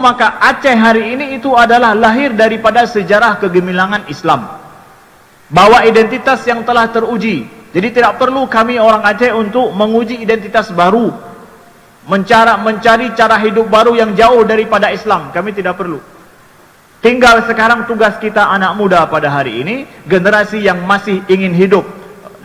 maka Aceh hari ini itu adalah lahir daripada sejarah kegemilangan Islam. Bawa identitas yang telah teruji. Jadi tidak perlu kami orang Aceh untuk menguji identitas baru, mencari cara hidup baru yang jauh daripada Islam. Kami tidak perlu. Tinggal sekarang tugas kita anak muda pada hari ini, generasi yang masih ingin hidup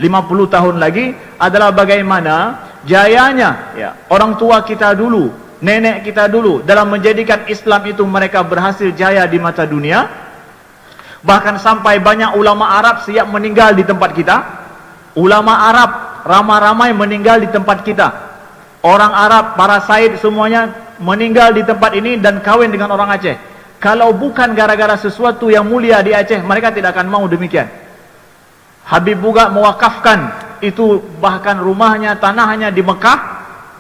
50 tahun lagi, adalah bagaimana jayanya orang tua kita dulu, nenek kita dulu dalam menjadikan Islam itu mereka berhasil jaya di mata dunia. Bahkan sampai banyak ulama Arab siap meninggal di tempat kita. Ulama Arab ramai-ramai meninggal di tempat kita. Orang Arab, para Said semuanya meninggal di tempat ini dan kawin dengan orang Aceh. Kalau bukan gara-gara sesuatu yang mulia di Aceh, mereka tidak akan mau demikian. Habib Buga mewakafkan itu, bahkan rumahnya, tanahnya di Mekah.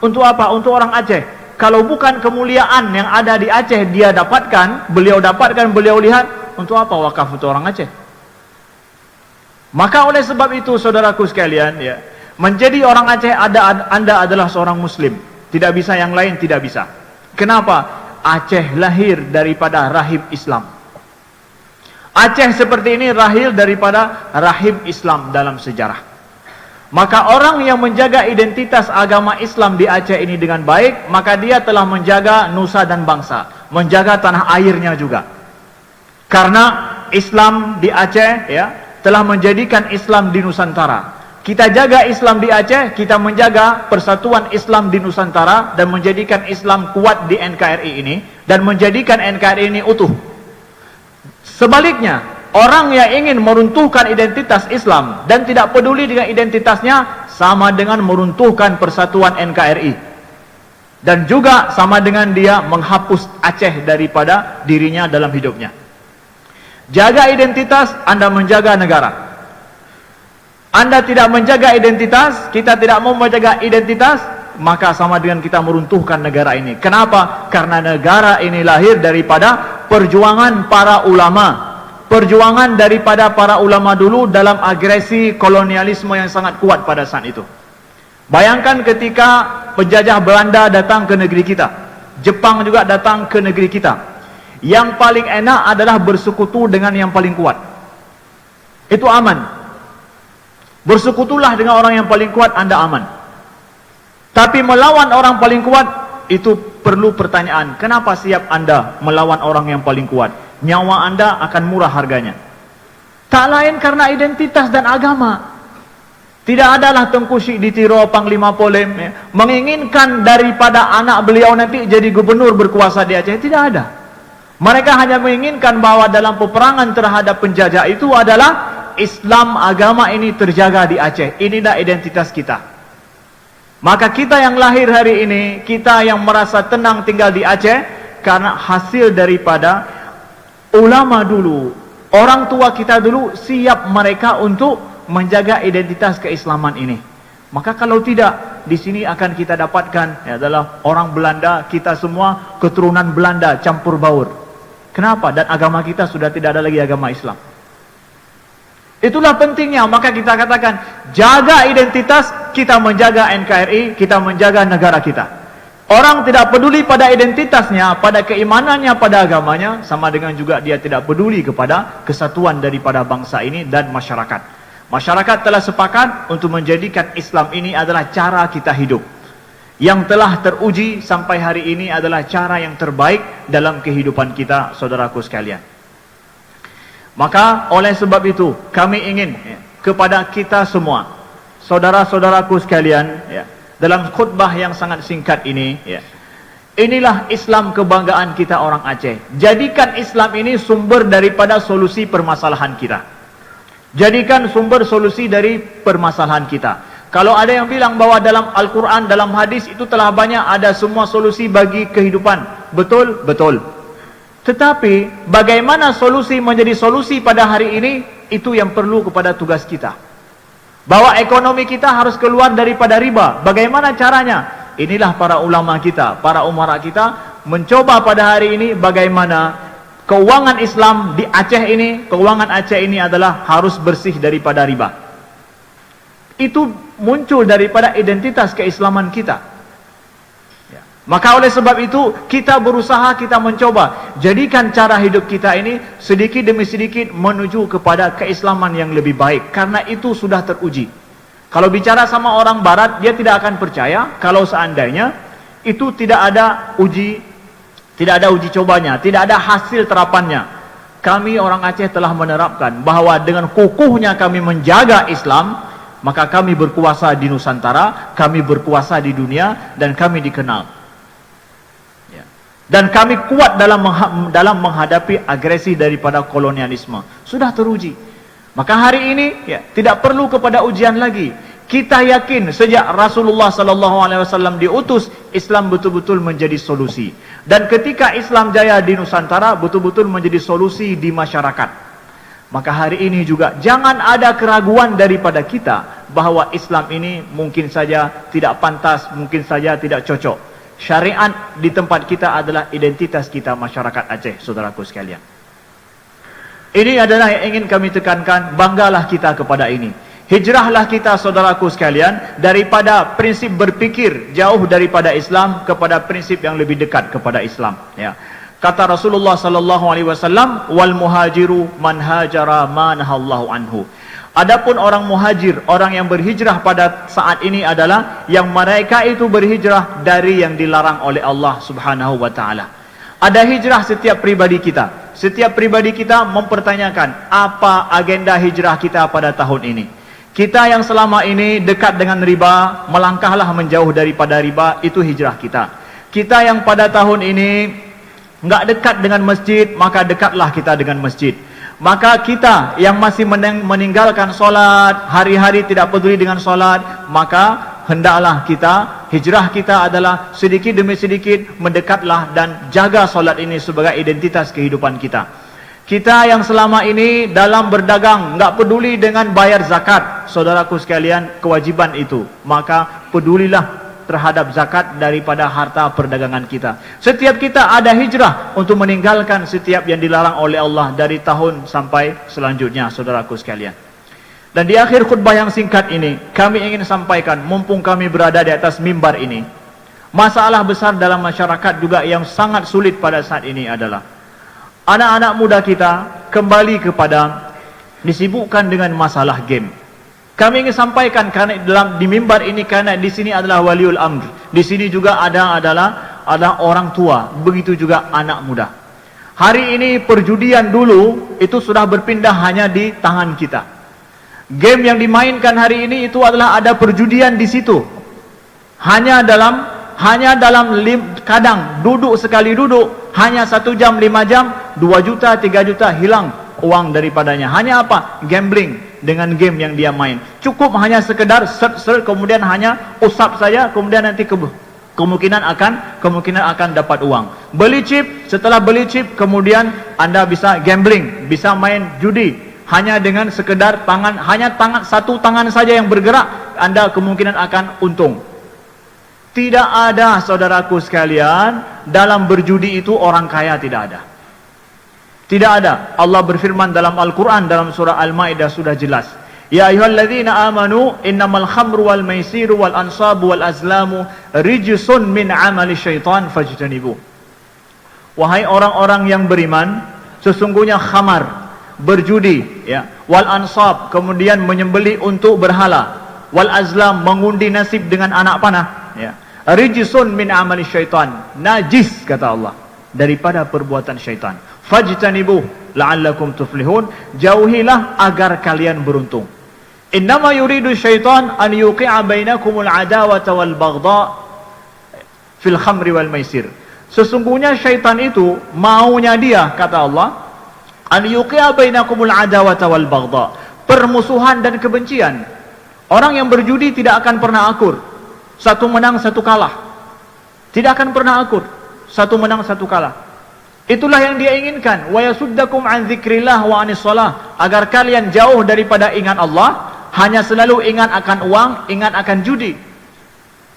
Untuk apa? Untuk orang Aceh. Kalau bukan kemuliaan yang ada di Aceh dia dapatkan, beliau lihat, untuk apa wakaf untuk orang Aceh? Maka oleh sebab itu saudaraku sekalian, menjadi orang Aceh Anda adalah seorang muslim. Tidak bisa yang lain, tidak bisa. Kenapa? Aceh lahir daripada rahim Islam. Aceh seperti ini lahir daripada rahim Islam dalam sejarah. Maka orang yang menjaga identitas agama Islam di Aceh ini dengan baik, maka dia telah menjaga nusa dan bangsa, menjaga tanah airnya juga. Karena Islam di Aceh telah menjadikan Islam di Nusantara. Kita jaga Islam di Aceh, kita menjaga persatuan Islam di Nusantara dan menjadikan Islam kuat di NKRI ini dan menjadikan NKRI ini utuh. Sebaliknya, orang yang ingin meruntuhkan identitas Islam dan tidak peduli dengan identitasnya sama dengan meruntuhkan persatuan NKRI. Dan juga sama dengan dia menghapus Aceh daripada dirinya dalam hidupnya. Jaga identitas, Anda menjaga negara. Anda tidak menjaga identitas, kita tidak mau menjaga identitas, maka sama dengan kita meruntuhkan negara ini. Kenapa? Karena negara ini lahir daripada perjuangan para ulama. Perjuangan daripada para ulama dulu dalam agresi kolonialisme yang sangat kuat pada saat itu. Bayangkan ketika penjajah Belanda datang ke negeri kita, Jepang juga datang ke negeri kita. Yang paling enak adalah bersekutu dengan yang paling kuat. Itu aman. Bersekutulah dengan orang yang paling kuat, Anda aman. Tapi melawan orang paling kuat, itu perlu pertanyaan. Kenapa siap Anda melawan orang yang paling kuat? Nyawa Anda akan murah harganya. Tak lain karena identitas dan agama. Tidak adalah Tengku Syek Ditiro, Panglima Polem menginginkan daripada anak beliau nanti jadi gubernur berkuasa di Aceh. Tidak ada. Mereka hanya menginginkan bahwa dalam peperangan terhadap penjajah itu adalah Islam, agama ini terjaga di Aceh. Inilah identitas kita. Maka kita yang lahir hari ini, kita yang merasa tenang tinggal di Aceh, karena hasil daripada ulama dulu, orang tua kita dulu siap mereka untuk menjaga identitas keislaman ini. Maka kalau tidak, di sini akan kita dapatkan adalah orang Belanda, kita semua keturunan Belanda campur baur. Kenapa? Dan agama kita sudah tidak ada lagi agama Islam. Itulah pentingnya, maka kita katakan jaga identitas, kita menjaga NKRI, kita menjaga negara kita. Orang tidak peduli pada identitasnya, pada keimanannya, pada agamanya, sama dengan juga dia tidak peduli kepada kesatuan daripada bangsa ini dan masyarakat. Masyarakat telah sepakat untuk menjadikan Islam ini adalah cara kita hidup. Yang telah teruji sampai hari ini adalah cara yang terbaik dalam kehidupan kita, saudaraku sekalian. Maka oleh sebab itu kami ingin kepada kita semua, saudara-saudaraku sekalian, dalam khutbah yang sangat singkat ini, inilah Islam kebanggaan kita orang Aceh. Jadikan Islam ini sumber daripada solusi permasalahan kita. Jadikan sumber solusi dari permasalahan kita. Kalau ada yang bilang bahwa dalam Al-Quran, dalam hadis itu telah banyak ada semua solusi bagi kehidupan. Betul? Betul. Tetapi bagaimana solusi menjadi solusi pada hari ini, itu yang perlu kepada tugas kita. Bahwa ekonomi kita harus keluar daripada riba. Bagaimana caranya? Inilah para ulama kita, para umara kita mencoba pada hari ini bagaimana keuangan Islam di Aceh ini, keuangan Aceh ini adalah harus bersih daripada riba. Itu muncul daripada identitas keislaman kita. Maka oleh sebab itu kita berusaha, kita mencoba jadikan cara hidup kita ini sedikit demi sedikit menuju kepada keislaman yang lebih baik, karena itu sudah teruji. Kalau bicara sama orang barat, dia tidak akan percaya kalau seandainya itu tidak ada uji cobanya, tidak ada hasil terapannya. Kami orang Aceh telah menerapkan bahwa dengan kukuhnya kami menjaga Islam, maka kami berkuasa di Nusantara, kami berkuasa di dunia, dan kami dikenal. Dan kami kuat dalam menghadapi agresi daripada kolonialisme. Sudah teruji. Maka hari ini tidak perlu kepada ujian lagi. Kita yakin sejak Rasulullah SAW diutus, Islam betul-betul menjadi solusi. Dan ketika Islam jaya di Nusantara, betul-betul menjadi solusi di masyarakat. Maka hari ini juga jangan ada keraguan daripada kita bahwa Islam ini mungkin saja tidak pantas, mungkin saja tidak cocok. Syariat di tempat kita adalah identitas kita masyarakat Aceh, saudaraku sekalian. Ini adalah yang ingin kami tekankan, banggalah kita kepada ini. Hijrahlah kita, saudaraku sekalian, daripada prinsip berpikir jauh daripada Islam kepada prinsip yang lebih dekat kepada Islam. Ya. Kata Rasulullah sallallahu alaihi wasallam, wal muhajiru man hajara ma nahallahu anhu. Adapun orang muhajir, orang yang berhijrah pada saat ini adalah yang mereka itu berhijrah dari yang dilarang oleh Allah Subhanahu wa taala. Ada hijrah setiap pribadi kita. Setiap pribadi kita mempertanyakan apa agenda hijrah kita pada tahun ini. Kita yang selama ini dekat dengan riba, melangkahlah menjauh daripada riba, itu hijrah kita. Kita yang pada tahun ini enggak dekat dengan masjid, maka dekatlah kita dengan masjid. Maka kita yang masih meninggalkan solat, hari-hari tidak peduli dengan solat, maka hendaklah kita, hijrah kita adalah sedikit demi sedikit mendekatlah dan jaga solat ini sebagai identitas kehidupan kita. Kita yang selama ini dalam berdagang, enggak peduli dengan bayar zakat, saudaraku sekalian, kewajiban itu. Maka pedulilah terhadap zakat daripada harta perdagangan kita. Setiap kita ada hijrah untuk meninggalkan setiap yang dilarang oleh Allah dari tahun sampai selanjutnya, saudaraku sekalian. Dan di akhir khutbah yang singkat ini, kami ingin sampaikan, mumpung kami berada di atas mimbar ini, masalah besar dalam masyarakat juga yang sangat sulit pada saat ini adalah anak-anak muda kita kembali kepada disibukkan dengan masalah game. Kami ingin sampaikan karena di mimbar ini, karena di sini adalah waliul amr, di sini juga adalah orang tua, begitu juga anak muda. Hari ini perjudian dulu itu sudah berpindah hanya di tangan kita. Game yang dimainkan hari ini itu adalah ada perjudian di situ. Hanya dalam kadang duduk sekali duduk hanya 1 jam 5 jam 2 juta 3 juta hilang uang daripadanya. Hanya apa? Gambling dengan game yang dia main. Cukup hanya sekedar search kemudian hanya usap saja, kemudian nanti kemungkinan akan dapat uang. Beli chip, setelah beli chip kemudian Anda bisa gambling, bisa main judi. Hanya dengan sekedar satu tangan saja yang bergerak, Anda kemungkinan akan untung. Tidak ada, saudaraku sekalian, dalam berjudi itu orang kaya, tidak ada. Tidak ada. Allah berfirman dalam Al-Quran, dalam surah Al-Ma'idah sudah jelas. Ya ayyuhalladzina amanu innamal khamru wal maisiru wal ansabu wal azlamu rijsun min amali syaitan fajtanibu. Wahai orang-orang yang beriman, sesungguhnya khamar, berjudi, wal ansab, kemudian menyembelih untuk berhala, wal azlam, mengundi nasib dengan anak panah, rijsun min amali syaitan, najis kata Allah daripada perbuatan syaitan. Fajtanibuh la'allakum tuflihun, jauhilah agar kalian beruntung. Innama yuridu syaitan an yuqi'a bainakumul adawata wal baghdha fil khamri wal maisir. Sesungguhnya syaitan itu maunya dia, kata Allah, an yuqi'a bainakumul adawata wal baghdha, permusuhan dan kebencian. Orang yang berjudi tidak akan pernah akur. Satu menang satu kalah. Tidak akan pernah akur. Satu menang satu kalah. Itulah yang dia inginkan. Wa yasuddakum an dzikrillah wa anis shalah, agar kalian jauh daripada ingat Allah, hanya selalu ingat akan uang, ingat akan judi.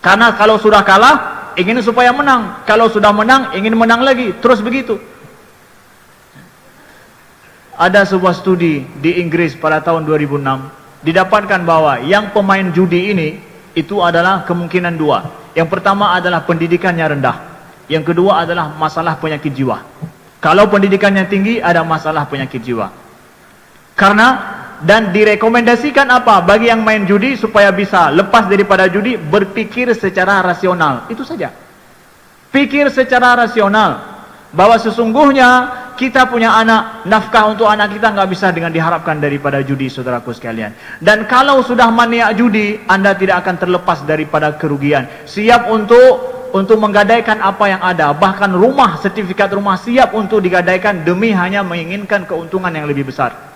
Karena kalau sudah kalah, ingin supaya menang. Kalau sudah menang, ingin menang lagi. Terus begitu. Ada sebuah studi di Inggris pada tahun 2006, didapatkan bahwa yang pemain judi ini itu adalah kemungkinan dua. Yang pertama adalah pendidikannya rendah. Yang kedua adalah masalah penyakit jiwa. Kalau pendidikannya tinggi, ada masalah penyakit jiwa. Karena dan direkomendasikan apa? Bagi yang main judi supaya bisa lepas daripada judi, berpikir secara rasional. Itu saja. Pikir secara rasional bahwa sesungguhnya kita punya anak, nafkah untuk anak kita nggak bisa dengan diharapkan daripada judi, saudaraku sekalian. Dan kalau sudah maniak judi, Anda tidak akan terlepas daripada kerugian. Siap untuk menggadaikan apa yang ada, bahkan rumah, sertifikat rumah siap untuk digadaikan demi hanya menginginkan keuntungan yang lebih besar.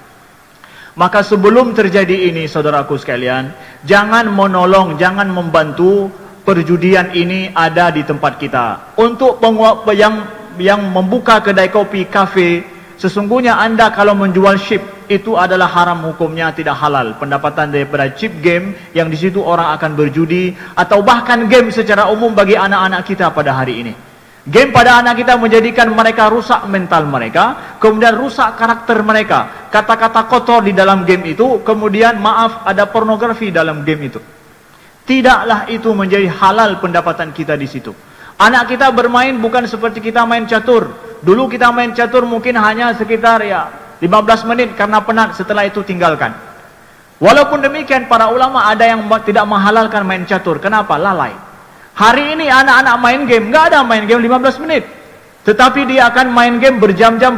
Maka sebelum terjadi ini, saudaraku sekalian, jangan menolong, jangan membantu perjudian ini ada di tempat kita. Untuk yang membuka kedai kopi, kafe, sesungguhnya Anda kalau menjual chip, itu adalah haram hukumnya, tidak halal. Pendapatan daripada chip game, yang di situ orang akan berjudi, atau bahkan game secara umum bagi anak-anak kita pada hari ini. Game pada anak kita menjadikan mereka rusak mental mereka, kemudian rusak karakter mereka. Kata-kata kotor di dalam game itu, kemudian maaf, ada pornografi dalam game itu. Tidaklah itu menjadi halal pendapatan kita di situ. Anak kita bermain bukan seperti kita main catur. Dulu kita main catur mungkin hanya sekitar 15 menit karena penat, setelah itu tinggalkan. Walaupun demikian, para ulama ada yang tidak menghalalkan main catur. Kenapa? Lalai. Hari ini anak-anak main game, nggak ada main game 15 menit. Tetapi dia akan main game berjam-jam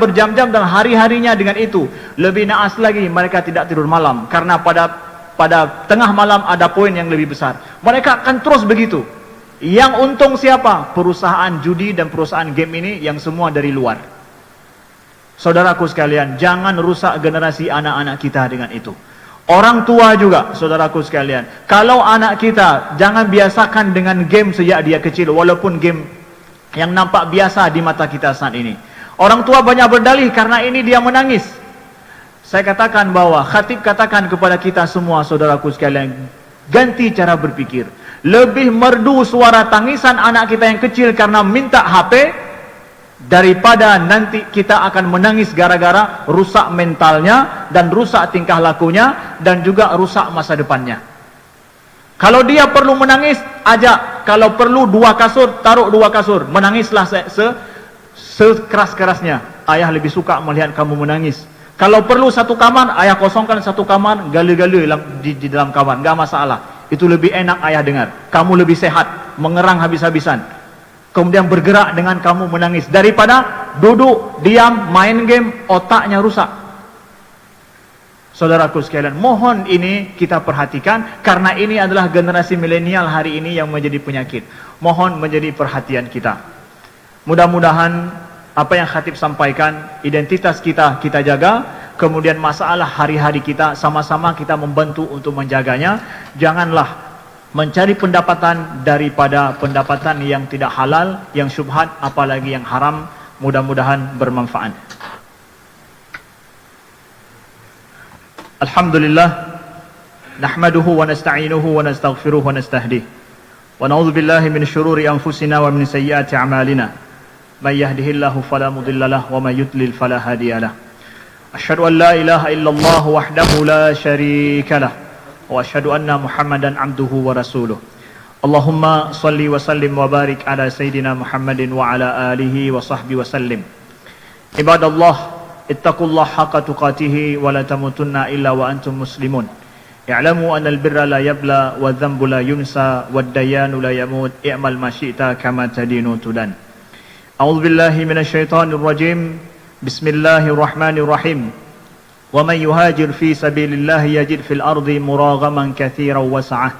dan hari-harinya dengan itu. Lebih naas lagi, mereka tidak tidur malam. Karena pada tengah malam ada poin yang lebih besar. Mereka akan terus begitu. Yang untung siapa? Perusahaan judi dan perusahaan game ini yang semua dari luar. Saudaraku sekalian, jangan rusak generasi anak-anak kita dengan itu. Orang tua juga, saudaraku sekalian. Kalau anak kita, jangan biasakan dengan game sejak dia kecil, walaupun game yang nampak biasa di mata kita saat ini. Orang tua banyak berdalih karena ini dia menangis. Saya katakan bahwa khatib katakan kepada kita semua, saudaraku sekalian, ganti cara berpikir. Lebih merdu suara tangisan anak kita yang kecil karena minta HP, daripada nanti kita akan menangis gara-gara rusak mentalnya dan rusak tingkah lakunya dan juga rusak masa depannya. Kalau dia perlu menangis, ajak. Kalau perlu 2 kasur, taruh 2 kasur. Menangislah sekeras-kerasnya. Ayah lebih suka melihat kamu menangis. Kalau perlu 1 kamar, ayah kosongkan 1 kamar, gala-gala di dalam kamar, enggak masalah. Itu lebih enak ayah dengar. Kamu lebih sehat, mengerang habis-habisan. Kemudian bergerak dengan kamu menangis, daripada duduk, diam, main game, otaknya rusak. Saudaraku sekalian, mohon ini kita perhatikan, karena ini adalah generasi milenial hari ini yang menjadi penyakit. Mohon menjadi perhatian kita. Mudah-mudahan apa yang khatib sampaikan, identitas kita jaga, kemudian masalah hari-hari kita sama-sama kita membantu untuk menjaganya. Janganlah mencari pendapatan daripada pendapatan yang tidak halal, yang syubhat, apalagi yang haram. Mudah-mudahan bermanfaat. Alhamdulillah, nahmaduhu wa nasta'inuhu wa nastaghfiruh wa nastahdih. Wa na'udzu billahi min syururi anfusina wa min sayyiati a'malina. May yahdihillahu fala mudilla lahu wa may yudlil fala hadiya lahu. Asyhadu an la ilaha illallah wahdahu la syarika lahu. Wa asyhadu anna Muhammadan abduhu wa rasuluh. Allahumma salli wa sallim wa barik ala Sayyidina Muhammadin wa ala alihi wa sahbihi wa sallim. Ibadallah, ittaqullaha haqqa tuqatih wa la tamutunna illa wa antum muslimun. I'lamu anna al-birra la yabla wa dhanbu la yunsa wa ad-dayanu la yamut. I'mal ma syi'ta kama tadinu tudan. A'udzu billahi minasy syaithanir rajim. Bismillahirrahmanirrahim. ومن يهاجر في سبيل الله يجد في الأرض مراغما كثيرا وسعة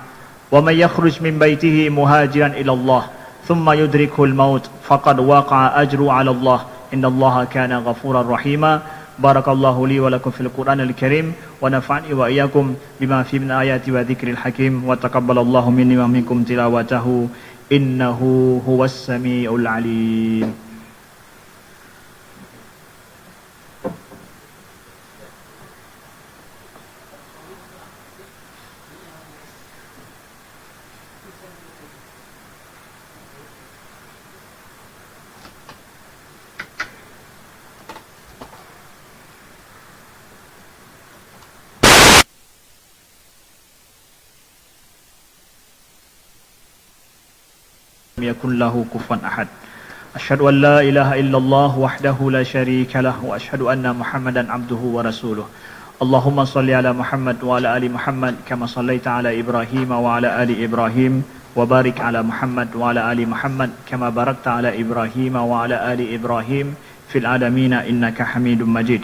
ومن يخرج من بيته مهاجرا إلى الله ثم يدركه الموت فقد وقع أجر على الله إن الله كان غفورا رحيما. بارك الله لي ولكم في القرآن الكريم ونفعني وإياكم بما فيه من آيات وذكر الحكيم وتقبل الله مني ومنكم تلاوته إنه هو السميع العليم. يكن له كفوا أحد أشهد أن لا إله إلا الله وحده لا شريك له وأشهد أن محمدا عبده ورسوله اللهم صل على محمد وعلى آل محمد كما صليت على إبراهيم وعلى آل إبراهيم وبارك على محمد وعلى آل محمد كما باركت على إبراهيم وعلى آل إبراهيم في العالمين إنك حميد مجيد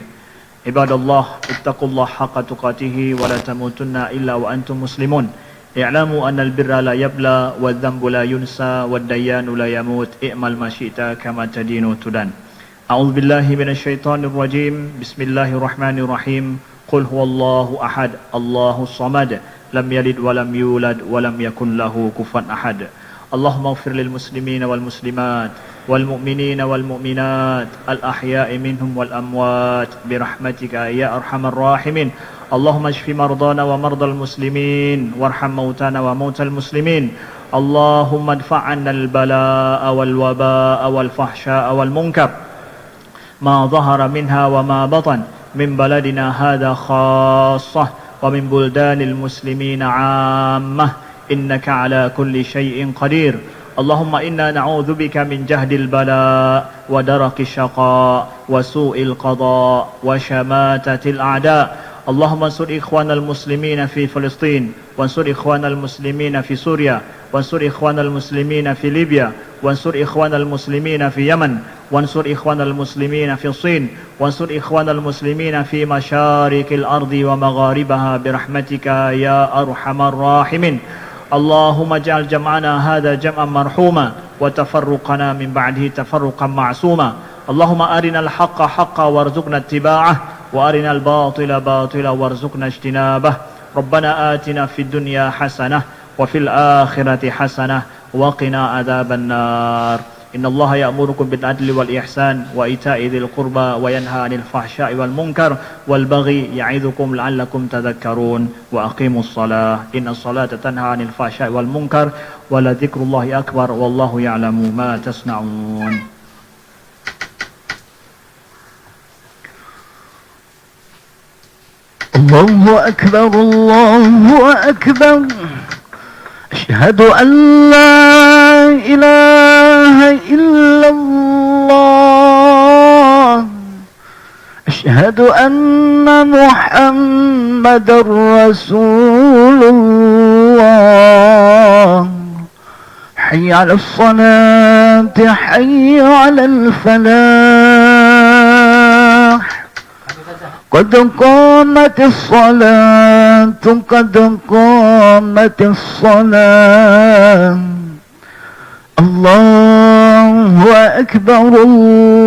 عباد الله اتقوا الله حق تقاته ولا تموتن إلا وأنتم مسلمون اعلموا أن البر لا يبلى والذنب لا ينسى والديان لا يموت اعمل ما شئت كما تدين تدان أعوذ بالله من الشيطان الرجيم بسم الله الرحمن الرحيم قل هو الله أحد الله الصمد لم يلد ولم يولد ولم يكن له كفوا أحد اللهم اغفر للمسلمين والمسلمات والمؤمنين والمؤمنات الأحياء منهم والأموات برحمتك يا أرحم الراحمين اللهم اشف مرضانا ومرضى المسلمين وارحم موتانا وموتى المسلمين اللهم ادفع عنا البلاء والوباء والفحشاء والمنكر ما ظهر منها وما بطن من بلدنا هذا خاصة ومن بلدان المسلمين عامة إنك على كل شيء قدير اللهم إنا نعوذ بك من جهد البلاء ودرك الشقاء وسوء القضاء وشماتة الأعداء اللهم انصر إخوان المسلمين في فلسطين وانصر إخوان المسلمين في سوريا وانصر إخوان المسلمين في ليبيا وانصر إخوان المسلمين في يمن وانصر إخوان المسلمين في الصين وانصر إخوان المسلمين في مشارق الأرض ومغاربها برحمتك يا أرحم الراحمين اللهم اجعل جمعنا هذا جمعا مرحوما وتفرقنا من بعده تفرقا معصوما اللهم أرنا الحق حقا وارزقنا اتباعه وأرنا الباطل باطلا وارزقنا اجتنابه ربنا آتنا في الدنيا حسنة وفي الآخرة حسنة وقنا عذاب النار إن الله يأمركم بالعدل والإحسان وإيتاء ذي القربى وينهى عن الفحشاء والمنكر والبغي يعظكم لعلكم تذكرون وأقيموا الصلاة إن الصلاة تنهى عن الفحشاء والمنكر ولذكر الله أكبر والله يعلم ما تصنعون الله أكبر الله أكبر أشهد أن لا إله إلا الله أشهد أن محمد رسول الله حي على الصلاة حي على الفلاح قد قامت الصلاة قد قامت الصلاة الله أكبر الله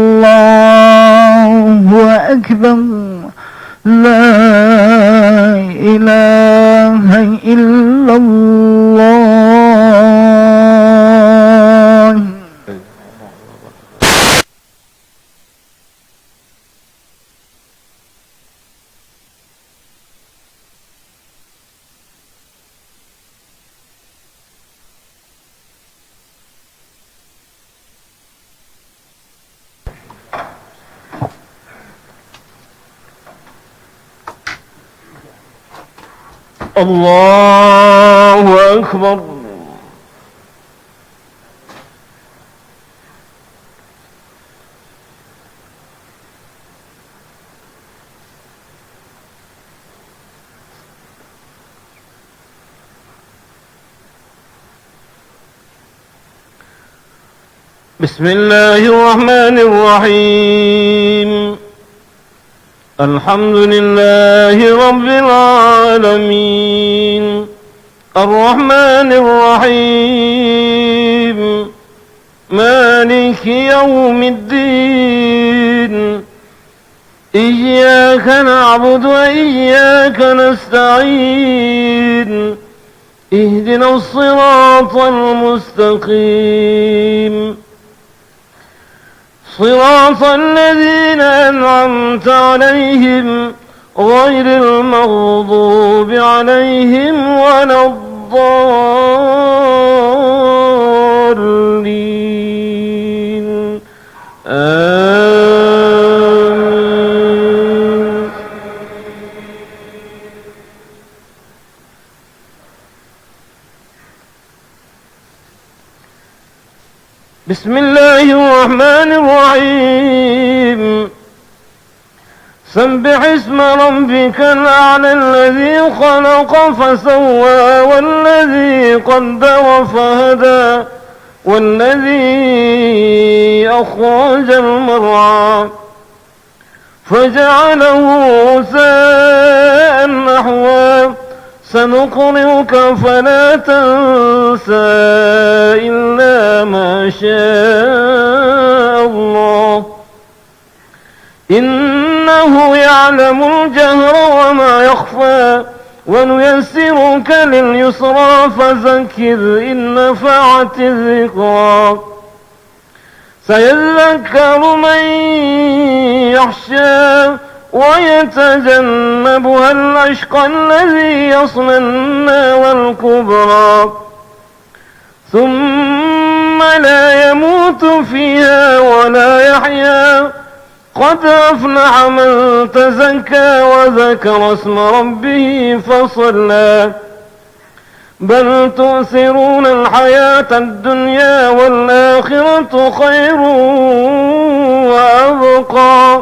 أكبر لا إله إلا الله الله أكبر بسم الله الرحمن الرحيم الحمد لله رب العالمين الرحمن الرحيم مالك يوم الدين إياك نعبد وإياك نستعين اهدنا الصراط المستقيم صراط الذين أنعمت عليهم غير المغضوب عليهم ولا الضالين آمين بسم الله الرحمن الرحيم سبح اسم ربك الأعلى الذي خلق فسوى والذي قدر فهدى والذي أخرج المرعى فجعله غثاء نحوا سنقرئك فلا تنسى إلا ما شاء الله إنه يعلم الجهر وما يخفى ونيسرك لليسرى فذكر إن نفعت الذكرى سيذكر من يخشى ويتجنبها الأشقى الذي يصلى النار الكبرى ثم لا يموت فيها ولا يحيا قد أفلح من تزكى وذكر اسم ربه فصلى بل تؤثرون الحياة الدنيا والآخرة خير وأبقى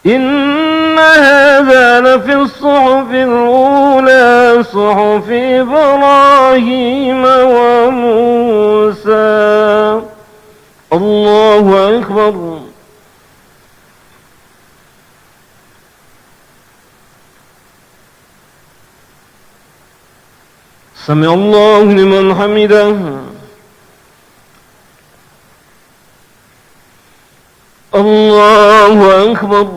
إن هذا لفي الصحف الأولى صحف إبراهيم وموسى الله أكبر سمع الله لمن حمده الله أكبر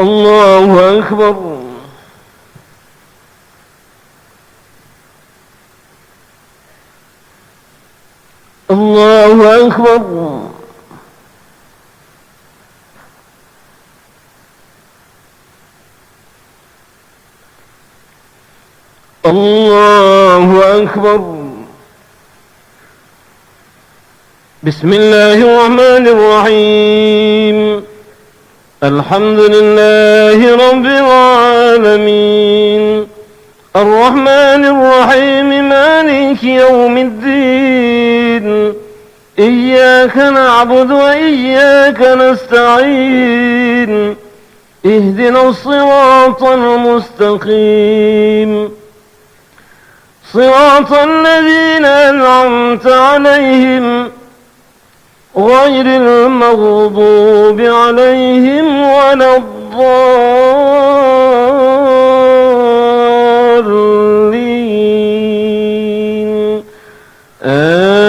الله أكبر الله أكبر الله أكبر بسم الله الرحمن الرحيم الحمد لله رب العالمين الرحمن الرحيم مالك يوم الدين إياك نعبد وإياك نستعين اهدنا الصراط المستقيم صراط الذين أنعمت عليهم غير المغضوب عليهم ولا الضالين آمين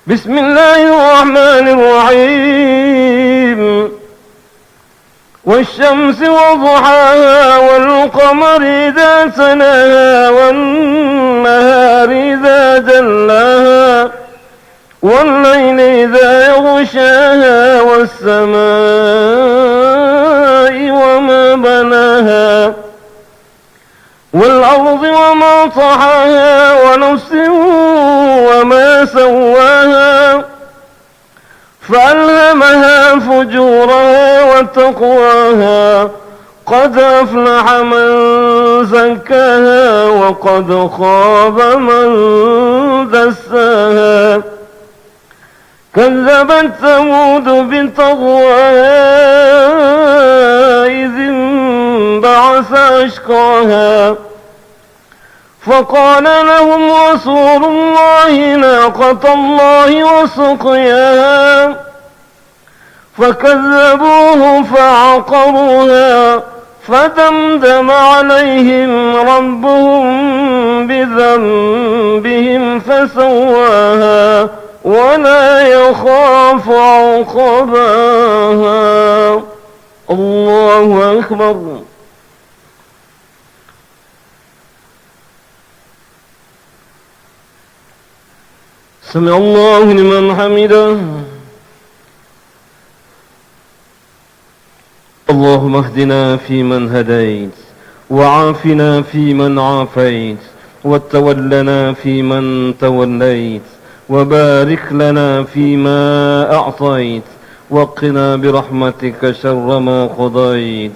بسم الله الرحمن الرحيم والشمس وضحاها والقمر إذا تلاها والنهار إذا جلاها والليل إذا يغشاها والسماء وما بناها والأرض وما طحاها ونفس وما سواها فألهمها فجورها وتقواها قد أفلح من زكاها وقد خاب من دساها كذبت ثمود بطغواها إذ انبعث أشقاها فقال لهم رسول الله ناقة الله وسقياها فكذبوه فعقروها فدمدم عليهم ربهم بذنبهم فسواها ولا يخاف عقباها الله أكبر سمع الله لمن حمده اللهم اهدنا فيمن هديت وعافنا فيمن عافيت وتولنا فيمن توليت وبارك لنا فيما أعطيت وقنا برحمتك شر ما قضيت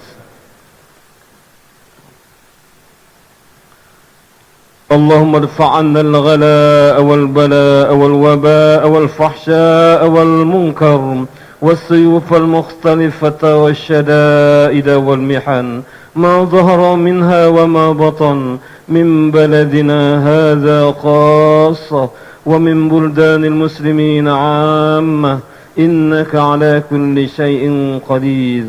اللهم ادفع عنا الغلاء والبلاء والوباء والفحشاء والمنكر والسيوف المختلفة والشدائد والمحن ما ظهر منها وما بطن من بلدنا هذا خاصة ومن بلدان المسلمين عامة إنك على كل شيء قدير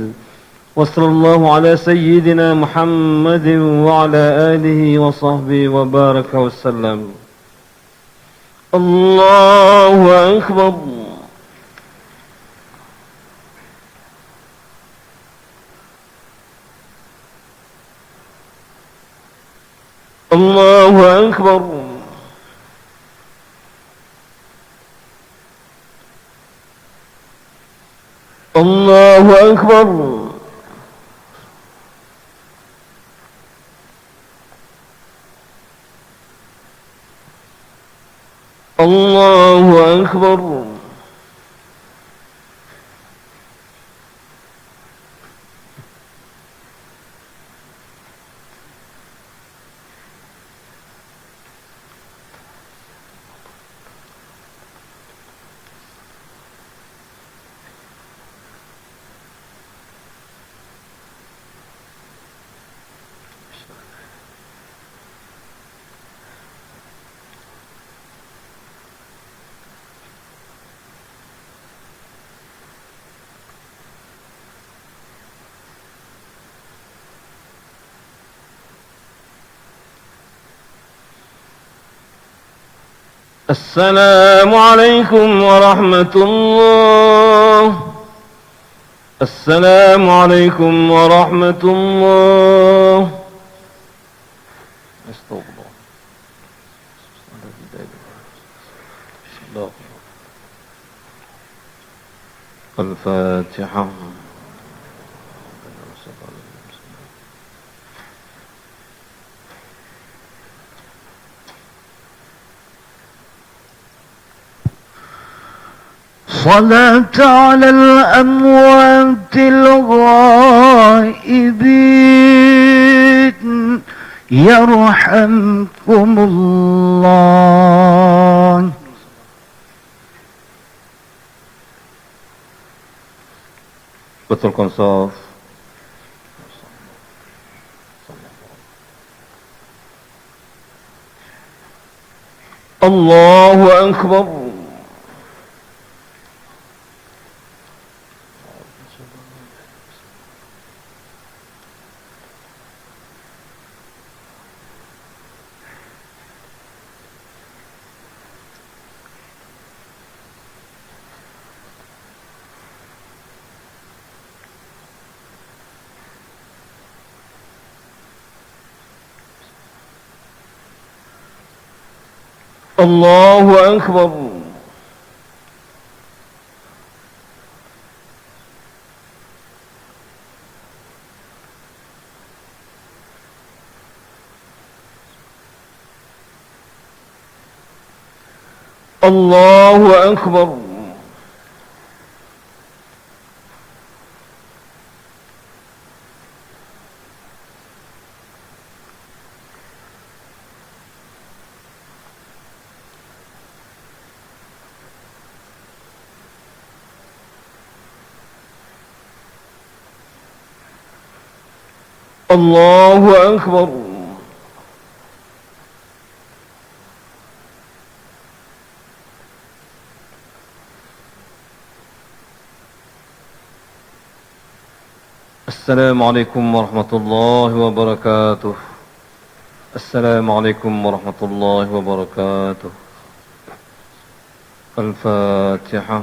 وصلى الله على سيدنا محمد وعلى آله وصحبه وبارك وسلم الله أكبر الله أكبر الله أكبر الله أكبر السلام عليكم ورحمة الله السلام عليكم ورحمة الله استغفر الله الفاتحة صلاة على الأموات الغائبين يرحمكم الله betulkan saf Allahu Akbar الله أكبر الله أكبر الله أكبر السلام عليكم ورحمة الله وبركاته السلام عليكم ورحمة الله وبركاته الفاتحة